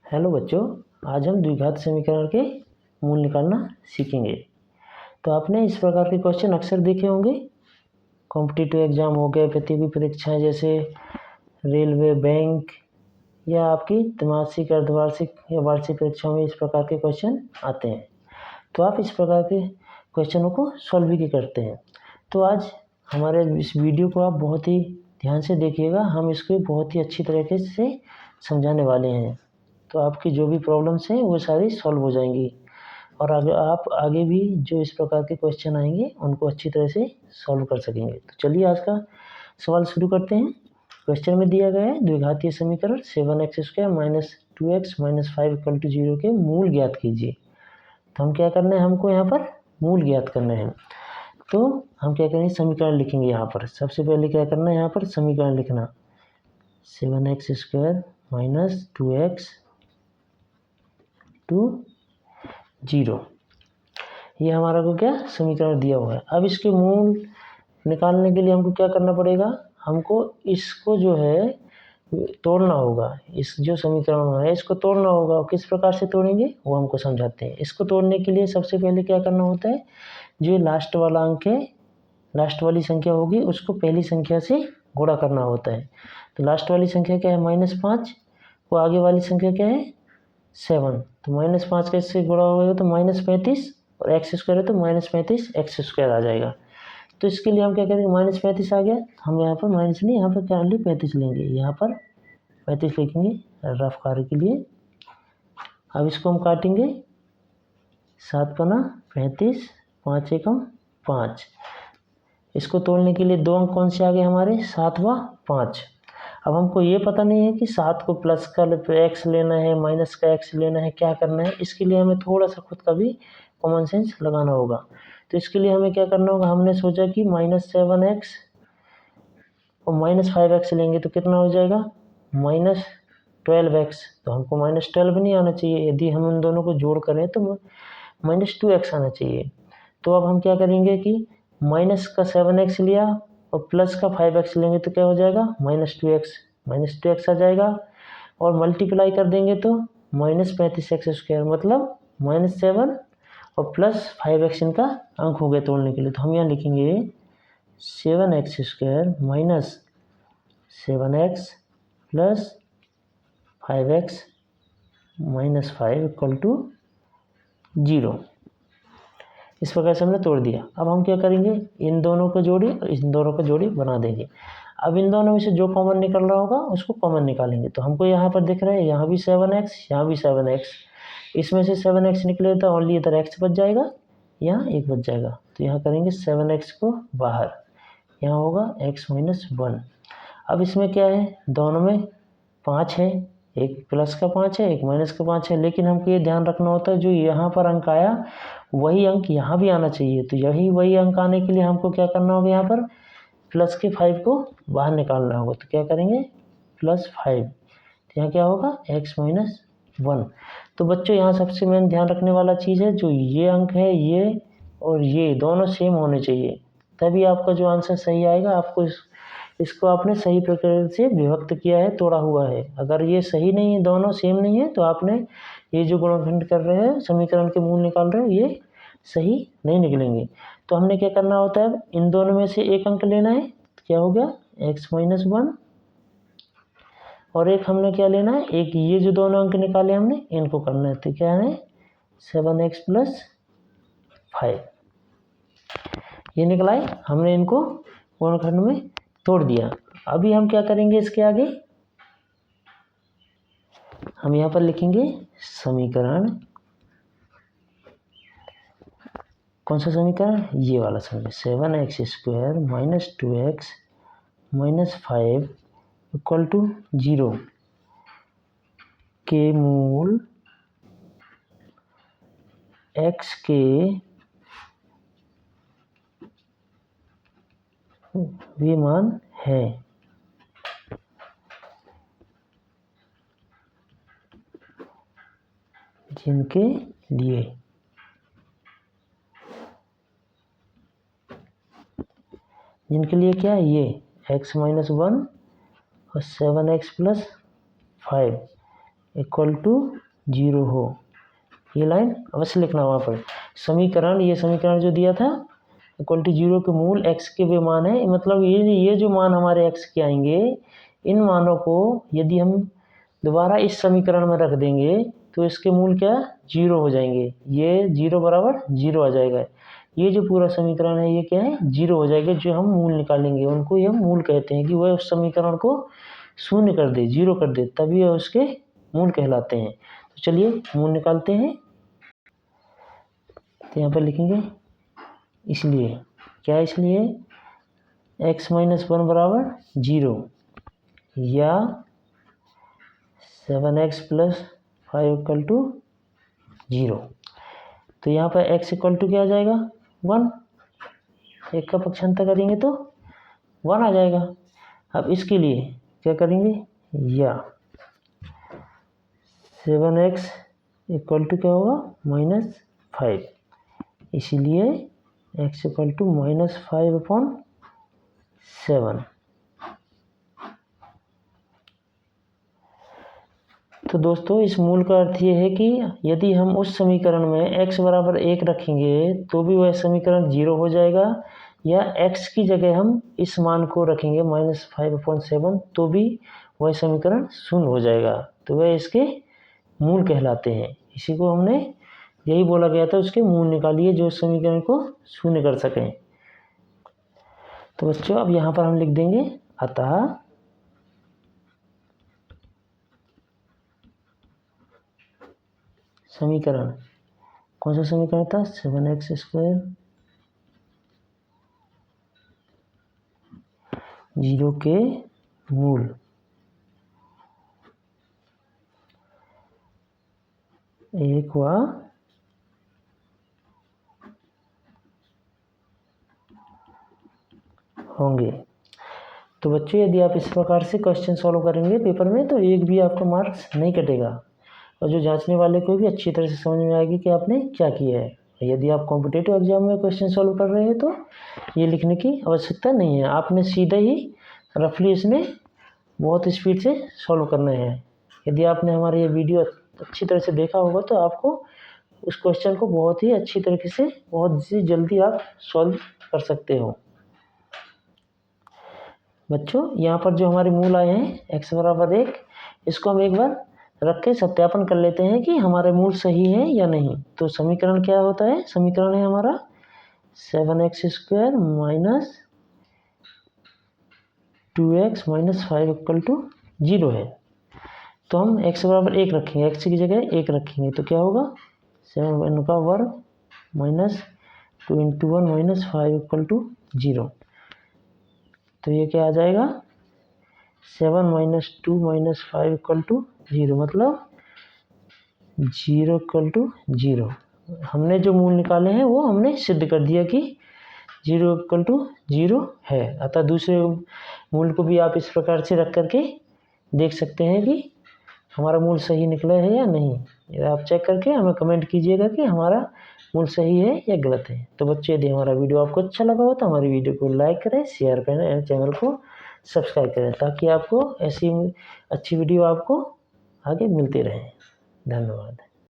Hello बच्चों, आज हम द्विघात समीकरण के मूल निकालना सीखेंगे। तो आपने इस प्रकार के क्वेश्चन अक्सर देखे होंगे। कॉम्पिटिटिव एग्जाम हो गए, प्रतियोगी परीक्षाएं जैसे रेलवे, बैंक या आपकी त्रैमासिक, अर्धवार्षिक या वार्षिक परीक्षाओं में इस प्रकार के क्वेश्चन आते हैं। तो आप इस प्रकार के क्वेश्चनों को सॉल्व भी करते हैं। तो आज हमारे इस वीडियो को आप बहुत ही ध्यान से देखिएगा। हम इसको बहुत ही अच्छी तरीके से समझाने वाले हैं, तो आपकी जो भी प्रॉब्लम्स हैं वो सारी सॉल्व हो जाएंगी और आप आगे भी जो इस प्रकार के क्वेश्चन आएंगे उनको अच्छी तरह से सॉल्व कर सकेंगे। तो चलिए आज का सवाल शुरू करते हैं। क्वेश्चन में दिया गया है द्विघातीय समीकरण 7x² - 2x - 5 = 0 के मूल ज्ञात कीजिए। तो हम क्या करना है, हमको यहाँ पर मूल ज्ञात करना है। तो हम क्या करेंगे, समीकरण लिखेंगे। यहाँ पर सबसे पहले क्या करना है, यहाँ पर समीकरण लिखना 7x² - 2x to 0। ये हमारा को क्या समीकरण दिया हुआ है। अब इसके मूल निकालने के लिए हमको क्या करना पड़ेगा, हमको इसको जो है तोड़ना होगा। इस जो समीकरण है इसको तोड़ना होगा। किस प्रकार से तोड़ेंगे वो हमको समझाते हैं। इसको तोड़ने के लिए सबसे पहले क्या करना होता है, जो लास्ट वाला अंक है, लास्ट वाली संख्या होगी, उसको पहली संख्या से गुणा करना होता है। तो लास्ट वाली संख्या क्या है, -5, वो आगे वाली संख्या क्या है 7। तो -5 का इससे गुणा होगा तो -35 और x² है तो -35x² आ जाएगा। तो इसके लिए हम क्या करेंगे, -35 आ गया, हम यहाँ पर माइनस नहीं, यहाँ पर क्या ओनली 35 लेंगे। यहाँ पर 35 लिखेंगे रफ कार्य के लिए। अब इसको हम काटेंगे, 7 पना 35, 5 एकम 5। इसको तोड़ने के लिए दो अंक कौन से आ गए हमारे, 7 व 5। अब हमको ये पता नहीं है कि 7 को प्लस का x लेना है, माइनस का x लेना है, क्या करना है। इसके लिए हमें थोड़ा सा खुद का भी कॉमन सेंस लगाना होगा। तो इसके लिए हमें क्या करना होगा, हमने सोचा कि -7x और -5x लेंगे तो कितना हो जाएगा, -12x। तो हमको -12 नहीं आना चाहिए, यदि हम उन दोनों को जोड़ करें तो -2x आना चाहिए। तो अब हम क्या करेंगे कि माइनस का 7x लिया और प्लस का 5x लेंगे तो क्या हो जाएगा, -2x आ जाएगा। और मल्टीप्लाई कर देंगे तो -35x², मतलब -7 और +5x इनका अंक हो गए तोड़ने के लिए। तो हम यहाँ लिखेंगे 7x² - 7x + 5x - 5 = 0। इस प्रकार से हमने तोड़ दिया। अब हम क्या करेंगे, इन दोनों को जोड़ी और इन दोनों को जोड़ी बना देंगे। अब इन दोनों में से जो कॉमन निकल रहा होगा उसको कॉमन निकालेंगे। तो हमको यहाँ पर दिख रहा है, यहाँ भी 7x, यहाँ भी 7x। इसमें से 7x निकले तो ओनली इधर x बच जाएगा, यहाँ 1 बच जाएगा। तो यहाँ करेंगे 7x को बाहर, यहाँ होगा x - 1। अब इसमें क्या है, दोनों में 5 है, एक प्लस का 5 है, एक माइनस का 5 है। लेकिन हमको ये ध्यान रखना होता है जो यहाँ पर अंक आया वही अंक यहाँ भी आना चाहिए। तो वही अंक आने के लिए हमको क्या करना होगा, यहाँ पर प्लस के 5 को बाहर निकालना होगा। तो क्या करेंगे, +5। तो यहाँ क्या होगा, x - 1। तो बच्चों यहाँ सबसे मेन ध्यान रखने वाला चीज़ है, जो ये अंक है ये और ये दोनों सेम होने चाहिए, तभी आपका जो आंसर सही आएगा। आपको इसको आपने सही प्रकार से विभक्त किया है, तोड़ा हुआ है। अगर ये सही नहीं है, दोनों सेम नहीं है, तो आपने ये जो गुणनखंड कर रहे हैं, समीकरण के मूल निकाल रहे हैं, ये सही नहीं निकलेंगे। तो हमने क्या करना होता है, इन दोनों में से एक अंक लेना है। तो क्या हो गया, x - 1, और एक हमने क्या लेना है, एक ये जो दोनों अंक निकाले हमने इनको करना है। तो क्या है, 7x + 5 ये निकला है। हमने इनको गुणनखंड में तोड़ दिया। अभी हम क्या करेंगे, इसके आगे हम यहाँ पर लिखेंगे समीकरण, कौन सा समीकरण, ये वाला समीकरण 7x² - 2x - 5 = 0 के मूल x के वे मान है। जिनके लिए क्या है, ये x - 1 और 7x + 5 इक्वल टू 0 हो। ये लाइन अवश्य लिखना वहाँ पर। समीकरण, ये समीकरण जो दिया था इक्वल टू 0 के मूल x के वे मान है, मतलब ये जो मान हमारे x के आएंगे, इन मानों को यदि हम दोबारा इस समीकरण में रख देंगे तो इसके मूल क्या 0 हो जाएंगे। ये 0 बराबर 0 आ जाएगा। ये जो पूरा समीकरण है ये क्या है 0 हो जाएगा। जो हम मूल निकालेंगे उनको ये मूल कहते हैं, कि वह उस समीकरण को शून्य कर दे, 0 कर दे, तभी वह उसके मूल कहलाते हैं। तो चलिए मूल निकालते हैं। तो यहाँ पर लिखेंगे इसलिए क्या, इसलिए x - 1 बराबर 0 या 7x + 5 = 0। तो यहाँ पर x = क्या आ जाएगा 1, एक का पक्षांतर करेंगे तो 1 आ जाएगा। अब इसके लिए क्या करेंगे, या 7x = क्या होगा -5, इसीलिए x = -5/7। तो दोस्तों इस मूल का अर्थ ये है कि यदि हम उस समीकरण में x बराबर 1 रखेंगे तो भी वह समीकरण 0 हो जाएगा, या x की जगह हम इस मान को रखेंगे -5/7 तो भी वह समीकरण शून्य हो जाएगा। तो वह इसके मूल कहलाते हैं। इसी को हमने यही बोला गया था, उसके मूल निकालिए जो समीकरण को शून्य कर सकें। तो बच्चों अब यहाँ पर हम लिख देंगे अतः समीकरण, कौन सा समीकरण था 7x² 0 के मूल 1 व होंगे। तो बच्चों यदि आप इस प्रकार से क्वेश्चन सॉल्व करेंगे पेपर में तो एक भी आपका मार्क्स नहीं कटेगा, और जो जांचने वाले को भी अच्छी तरह से समझ में आएगी कि आपने क्या किया है। यदि आप कॉम्पिटिटिव एग्जाम में क्वेश्चन सॉल्व कर रहे हैं तो ये लिखने की आवश्यकता नहीं है, आपने सीधे ही रफली इसमें बहुत स्पीड से सॉल्व करना है। यदि आपने हमारा ये वीडियो अच्छी तरह से देखा होगा तो आपको उस क्वेश्चन को बहुत ही अच्छी तरीके से बहुत ही जल्दी आप सॉल्व कर सकते हो। बच्चों यहाँ पर जो हमारे मूल आए हैं x बराबर 1, इसको हम एक बार रख के सत्यापन कर लेते हैं कि हमारे मूल सही है या नहीं। तो समीकरण क्या होता है, समीकरण है हमारा 7x² - 2x - 5 = 0 है। तो हम x बराबर 1 रखेंगे, x की जगह 1 रखेंगे तो क्या होगा 7 का वर्ग -2 × 1 - 5 = 0। तो ये क्या आ जाएगा 7 - 2 - 5 = 0, मतलब 0 = 0। हमने जो मूल निकाले हैं वो हमने सिद्ध कर दिया कि 0 = 0 है। अतः दूसरे मूल को भी आप इस प्रकार से रख करके देख सकते हैं कि हमारा मूल सही निकला है या नहीं। आप चेक करके हमें कमेंट कीजिएगा कि हमारा मूल सही है या गलत है। तो बच्चे यदि हमारा वीडियो आपको अच्छा लगा हो तो हमारी वीडियो को लाइक करें, शेयर करें और चैनल को सब्सक्राइब करें, ताकि आपको ऐसी अच्छी वीडियो आपको आगे मिलती रहे। धन्यवाद।